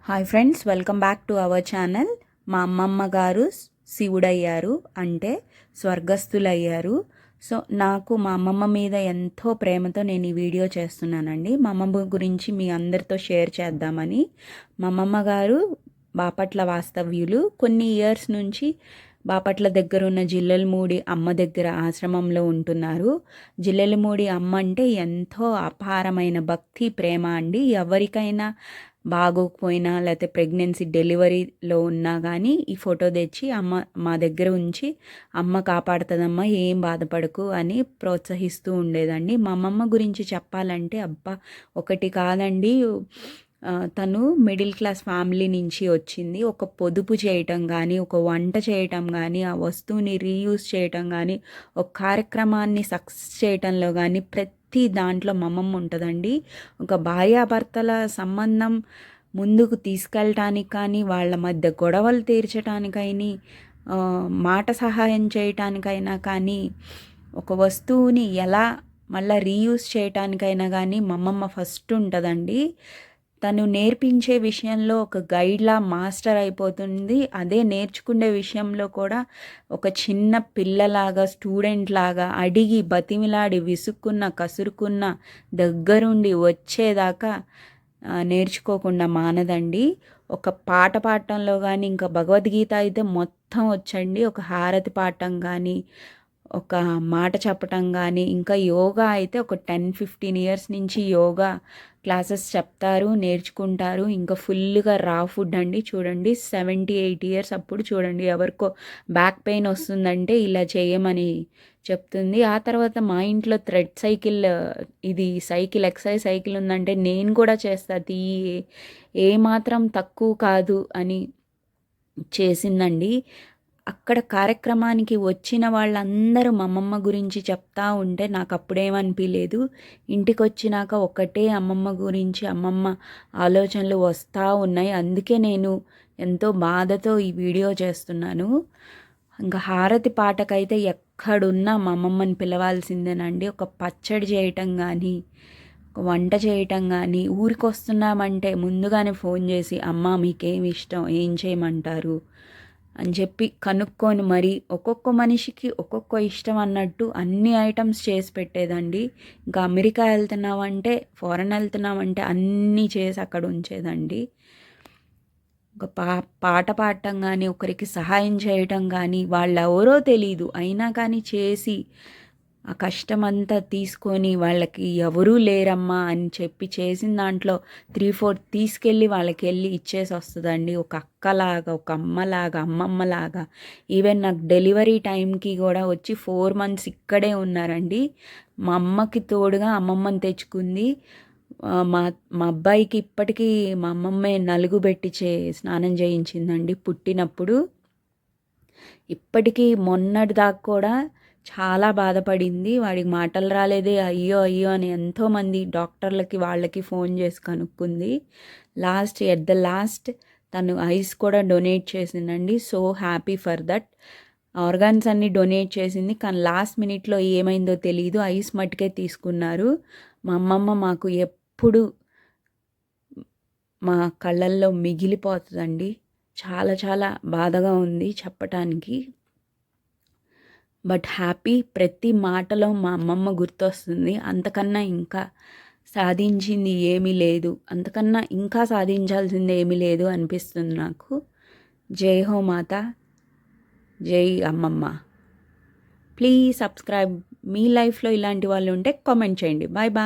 Hi friends, welcome back to our channel. మా అమ్మమ్మ గారు శివుడయ్యారు, అంటే స్వర్గస్థులయ్యారు. సో నాకు మా అమ్మమ్మ మీద ఎంతో ప్రేమతో నేను ఈ వీడియో చేస్తున్నానండి. మా అమ్మమ్మ గురించి మీ అందరితో షేర్ చేద్దామని. మా అమ్మమ్మ గారు బాపట్ల వాస్తవ్యులు. కొన్ని ఇయర్స్ నుంచి బాపట్ల దగ్గర ఉన్న జిల్లెలమూడి అమ్మ దగ్గర ఆశ్రమంలో ఉంటున్నారు. జిల్లెలమూడి అమ్మ అంటే ఎంతో అపారమైన భక్తి, ప్రేమ అండి. ఎవరికైనా బాగోకపోయినా లేకపోతే ప్రెగ్నెన్సీ డెలివరీలో ఉన్నా కానీ ఈ ఫోటో తెచ్చి అమ్మ మా దగ్గర ఉంచి, అమ్మ కాపాడుతుందమ్మా, ఏం బాధపడకు అని ప్రోత్సహిస్తూ ఉండేదండి. మా అమ్మమ్మ గురించి చెప్పాలంటే అబ్బా ఒకటి కాదండి. తను మిడిల్ క్లాస్ ఫ్యామిలీ నుంచి వచ్చింది. ఒక పొదుపు చేయటం కానీ, ఒక వంట చేయటం కానీ, ఆ వస్తువుని రీయూజ్ చేయటం కానీ, ఒక కార్యక్రమాన్ని సక్సెస్ చేయటంలో కానీ ప్రతి దాంట్లో మా అమ్మమ్మ ఉంటుందండి. ఒక భార్యాభర్తల సంబంధం ముందుకు తీసుకెళ్ళటానికి కానీ, వాళ్ళ మధ్య గొడవలు తీర్చడానికైనా, మాట సహాయం చేయటానికైనా కానీ, ఒక వస్తువుని ఎలా మళ్ళీ రీయూజ్ చేయటానికైనా కానీ మా అమ్మమ్మ ఫస్ట్ ఉంటుందండి. తను నేర్పించే విషయంలో ఒక గైడ్లా మాస్టర్ అయిపోతుంది. అదే నేర్చుకునే విషయంలో కూడా ఒక చిన్న పిల్లలాగా, స్టూడెంట్ లాగా అడిగి బతిమిలాడి విసుక్కున్న కసురుకున్న దగ్గరుండి వచ్చేదాకా నేర్చుకోకుండా మానదండి. ఒక పాట పాడటంలో కానీ, ఇంకా భగవద్గీత అయితే మొత్తం వచ్చండి. ఒక హారతి పాడటం కానీ, ఒక మాట చెప్పటం కానీ, ఇంకా యోగా అయితే ఒక 10-15 ఇయర్స్ నుంచి యోగా క్లాసెస్ చెప్తారు, నేర్చుకుంటారు. ఇంకా ఫుల్గా రా ఫుడ్ అండి. చూడండి 78 ఇయర్స్ అప్పుడు చూడండి, ఎవరికో బ్యాక్ పెయిన్ వస్తుందంటే ఇలా చేయమని చెప్తుంది. ఆ తర్వాత మా ఇంట్లో థ్రెడ్ సైకిల్, ఇది సైకిల్, ఎక్సర్సైజ్ సైకిల్ ఉందంటే నేను కూడా చేస్తా తీ, ఏమాత్రం తక్కువ కాదు అని చేసిందండి. అక్కడ కార్యక్రమానికి వచ్చిన వాళ్ళందరూ మా అమ్మమ్మ గురించి చెప్తా ఉంటే నాకు అప్పుడేమనిపించలేదు. ఇంటికి వచ్చినాక ఒకటే అమ్మమ్మ గురించి, అమ్మమ్మ ఆలోచనలు వస్తూ ఉన్నాయి. అందుకే నేను ఎంతో బాధతో ఈ వీడియో చేస్తున్నాను. ఇంకా హారతి పాటకైతే ఎక్కడున్నా మా అమ్మమ్మని పిలవాల్సిందేనండి. ఒక పచ్చడి చేయటం కానీ, ఒక వంట చేయటం కానీ, ఊరికి వస్తున్నామంటే ముందుగానే ఫోన్ చేసి అమ్మ మీకేమి ఇష్టం, ఏం చేయమంటారు అని చెప్పి కనుక్కొని మరి ఒక్కొక్క మనిషికి ఒక్కొక్క ఇష్టం అన్నట్టు అన్ని ఐటమ్స్ చేసి పెట్టేదండి. ఇంకా అమెరికా వెళ్తున్నామంటే, ఫారెన్ వెళ్తున్నామంటే అన్నీ చేసి అక్కడ ఉంచేదండి. ఒక పాట పాడటం కానీ, ఒకరికి సహాయం చేయటం కానీ, వాళ్ళు ఎవరో తెలీదు అయినా కానీ చేసి ఆ కష్టమంతా తీసుకొని వాళ్ళకి ఎవరూ లేరమ్మా అని చెప్పి చేసిన దాంట్లో 3-4 తీసుకెళ్ళి వాళ్ళకి వెళ్ళి ఇచ్చేసి వస్తుందండి. ఒక అక్కలాగా, ఒక అమ్మలాగా, అమ్మమ్మలాగా. ఈవెన్ నాకు డెలివరీ టైంకి కూడా వచ్చి 4 months ఇక్కడే ఉన్నారండి. మా అమ్మకి తోడుగా అమ్మమ్మని తెచ్చుకుంది. మా మా అబ్బాయికి ఇప్పటికీ మా అమ్మమ్మే నలుగు పెట్టి స్నానం చేయించిందండి పుట్టినప్పుడు. ఇప్పటికీ మొన్నటి దాకా కూడా చాలా బాధపడింది. వాడికి మాటలు రాలేదే, అయ్యో అయ్యో అని ఎంతోమంది డాక్టర్లకి వాళ్ళకి ఫోన్ చేసి కనుక్కుంది. ఎట్ ద లాస్ట్ తను ఐస్ కూడా డొనేట్ చేసిందండి. So happy for that. Organs అన్నీ డొనేట్ చేసింది, కానీ లాస్ట్ మినిట్లో ఏమైందో తెలియదు. ఐస్ మట్టుకే తీసుకున్నారు. మా అమ్మమ్మ మాకు ఎప్పుడు మా కళ్ళల్లో మిగిలిపోతుందండి. చాలా చాలా బాధగా ఉంది చెప్పటానికి. But happy. ప్రతి మాటలో మా అమ్మమ్మ గుర్తొస్తుంది. అంతకన్నా ఇంకా సాధించింది ఏమీ లేదు, అంతకన్నా ఇంకా సాధించాల్సింది ఏమీ లేదు అనిపిస్తుంది నాకు. జై హో మాత, జై అమ్మమ్మ. Please subscribe. మీ లైఫ్లో ఇలాంటి వాళ్ళు ఉంటే కామెంట్ చేయండి. Bye bye.